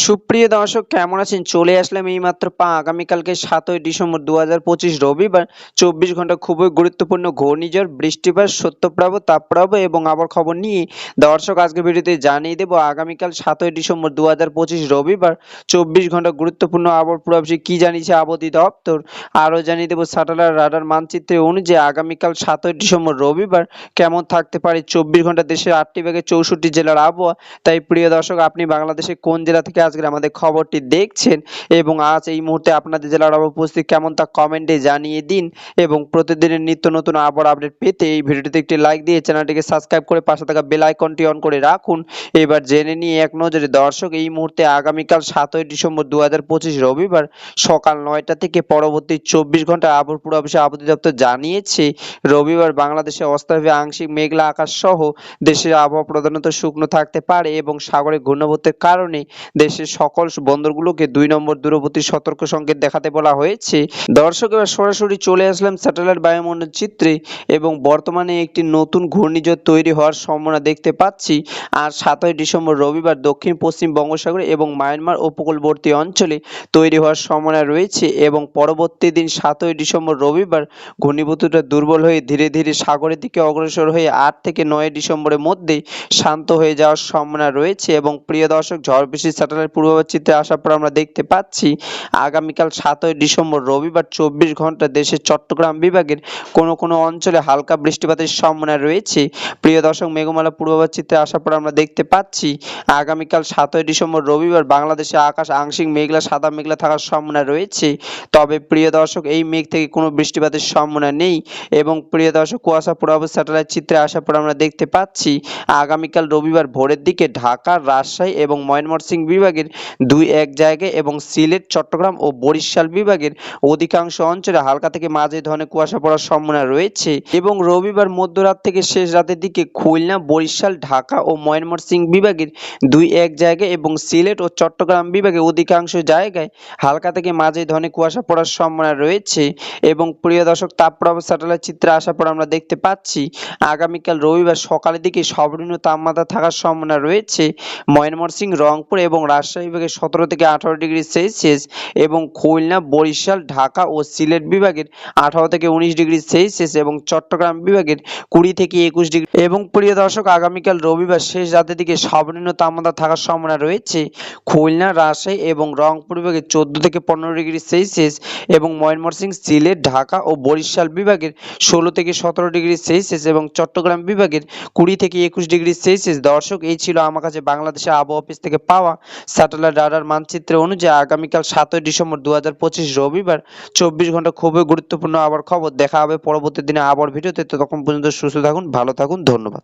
সুপ্রিয় দর্শক কেমন আছেন? চলে আসলাম এইমাত্র আগামীকালকে ৭ই ডিসেম্বর ২০২৫ রবিবার ২৪ ঘন্টা খুবই গুরুত্বপূর্ণ ঘূর্ণিঝড়, বৃষ্টিপাত, শৈত্যপ্রবাহ, তাপপ্রবাহ এবং আবহাওয়ার খবর নিয়ে দর্শক আজকের ভিডিওতে জানিয়ে দেব আগামীকাল ৭ই ডিসেম্বর ২০২৫ রবিবার ২৪ ঘন্টা গুরুত্বপূর্ণ আবহাওয়ার পূর্বাভাসে কি জানিয়েছে আবহাওয়া দপ্তর। আরও জানিয়ে দেব স্যাটেলাইট রাডার মানচিত্রে অনুযায়ী আগামীকাল ৭ই ডিসেম্বর রবিবার কেমন থাকতে পারে ২৪ ঘন্টা দেশের ৮টি ভাগে ৬৪ জেলার আবহাওয়া। তাই প্রিয় দর্শক, আপনি বাংলাদেশের কোন জেলা থেকে আজকের আমাদের খবরটি দেখছেন এবং আজ এই মুহূর্তে আপনাদের জেলার আবহাওয়া পরিস্থিতি কেমন তা কমেন্টে জানিয়ে দিন। এবং প্রতিদিনের নিত্য নতুন আবহাওয়ার আপডেট পেতে এই ভিডিওটিতে একটি লাইক দিয়ে চ্যানেলটিকে সাবস্ক্রাইব করে পাশে থাকা বেল আইকনটি অন করে রাখুন। এবার জেনে নিয়ে এক নজরে দর্শক, এই মুহূর্তে আগামীকাল ৭ই ডিসেম্বর ২০২৫ রবিবার সকাল ৯টা থেকে পরবর্তী ২৪ ঘন্টা আবহাওয়ার পূর্বাভাসে আবহাওয়া দপ্তর জানিয়েছে রবিবার বাংলাদেশে অস্থায়ী আংশিক মেঘলা আকাশ সহ দেশের আবহাওয়া প্রধানত শুকনো থাকতে পারে এবং সাগরে ঘূর্ণাবর্তের কারণে দেশের সকল বন্দরগুলোকে ২ নম্বর দূরবর্তী সতর্ক সংকেত দেখাতে বলা হয়েছে। দর্শক, এবার সরাসরি চলে আসলাম স্যাটেলাইট বায়ুমণ্ডল চিত্রে এবং বর্তমানে একটি নতুন ঘূর্ণিঝড় তৈরি হওয়ার সম্ভাবনা দেখতে পাচ্ছি। আর ৭ই ডিসেম্বর রবিবার দক্ষিণ পশ্চিম বঙ্গোপসাগরে এবং মায়ানমার উপকূলবর্তী অঞ্চলে তৈরি হওয়ার সম্ভাবনা রয়েছে এবং পরবর্তী দিন ৭ই ডিসেম্বর রবিবার ঘূর্ণিবলয়টা দুর্বল হয়ে ধীরে ধীরে সাগরের দিকে অগ্রসর হয়ে ৮ থেকে ৯ ডিসেম্বরের মধ্যে শান্ত হয়ে যাওয়ার সম্ভাবনা রয়েছে। এবং প্রিয় দর্শক, ঝড় বৃষ্টির স্যাটেলাইট পূর্বাভাস চিত্রে আসার পর আমরা দেখতে পাচ্ছি আগামীকাল ৭ই ডিসেম্বর রবিবার ২৪ ঘন্টা দেশের চট্টগ্রাম বিভাগের কোনো অঞ্চলে হালকা বৃষ্টিপাতের সম্ভাবনা রয়েছে। প্রিয় দর্শক, মেঘমালা পূর্বাভাস চিত্রে আসার পর আমরা দেখতে পাচ্ছি আগামীকাল ৭ই ডিসেম্বর রবিবার বাংলাদেশে আকাশ আংশিক মেঘলা সাদা মেঘলা থাকার সম্ভাবনা রয়েছে। তবে প্রিয় দর্শক, এই মেঘ থেকে কোনো বৃষ্টিপাতের সম্ভাবনা নেই। এবং প্রিয় দর্শক, কুয়াশা পূর্বাভাস স্যাটেলাইট চিত্রে আসার পর আমরা দেখতে পাচ্ছি আগামীকাল রবিবার ভোরের দিকে ঢাকা, রাজশাহী এবং ময়মনসিংহ বিভাগের ২-১ জায়গায় এবং সিলেট, চট্টগ্রাম ও বরিশাল বিভাগের অধিকাংশ অঞ্চলে হালকা থেকে মাঝারি ধরনের কুয়াশা পড়ার সম্ভাবনা রয়েছে। এবং রবিবার মধ্যরাত থেকে শেষ রাতের দিকে খুলনা, বরিশাল, ঢাকা ও ময়মনসিংহ বিভাগের ২-১ জায়গায় এবং সিলেট ও চট্টগ্রাম বিভাগের অধিকাংশ জায়গায় হালকা থেকে মাঝারি ধরনের কুয়াশা পড়ার সম্ভাবনা রয়েছে। এবং প্রিয় দর্শক, তাপপ্রবাহ স্যাটেলাইট চিত্রে আসার পর আমরা দেখতে পাচ্ছি আগামীকাল রবিবার সকালের দিকে সর্বনিম্ন তাপমাত্রা থাকার সম্ভাবনা রয়েছে ময়মনসিংহ, রংপুর এবং রাজশাহী বিভাগের ১৭ থেকে ১৮ ডিগ্রি সেলসিয়াস এবং খুলনা, বরিশাল, ঢাকা ও সিলেট বিভাগের ১৮ থেকে ১৯ ডিগ্রি সেলসিয়াস এবং চট্টগ্রাম বিভাগের ২০ থেকে ২১ ডিগ্রি। এবং প্রিয় দর্শক, আগামীকাল রবিবার শেষ রাতের দিকে সর্বনিম্ন তাপমাত্রা থাকার সম্ভাবনা রয়েছে খুলনা, রাজশাহী এবং রংপুর বিভাগের ১৪ থেকে ১৫ ডিগ্রি সেলসিয়াস এবং ময়মনসিংহ, সিলেট, ঢাকা ও বরিশাল বিভাগের ১৬ থেকে ১৭ ডিগ্রি সেলসিয়াস এবং চট্টগ্রাম বিভাগের ২০ থেকে ২১ ডিগ্রি সেলসিয়াস। দর্শক, এই ছিল আমার কাছে বাংলাদেশের আবহাওয়া অফিস থেকে পাওয়া স্যাটেলাইট রাডার মানচিত্রে অনুযায়ী আগামীকাল ৭ই ডিসেম্বর ২০২৫ রবিবার ২৪ ঘন্টা খুবই গুরুত্বপূর্ণ আবহাওয়ার খবর। দেখা হবে পরবর্তী দিনে আবহাওয়ার ভিডিওতে। ততক্ষণ পর্যন্ত সুস্থ থাকুন, ভালো থাকুন, ধন্যবাদ।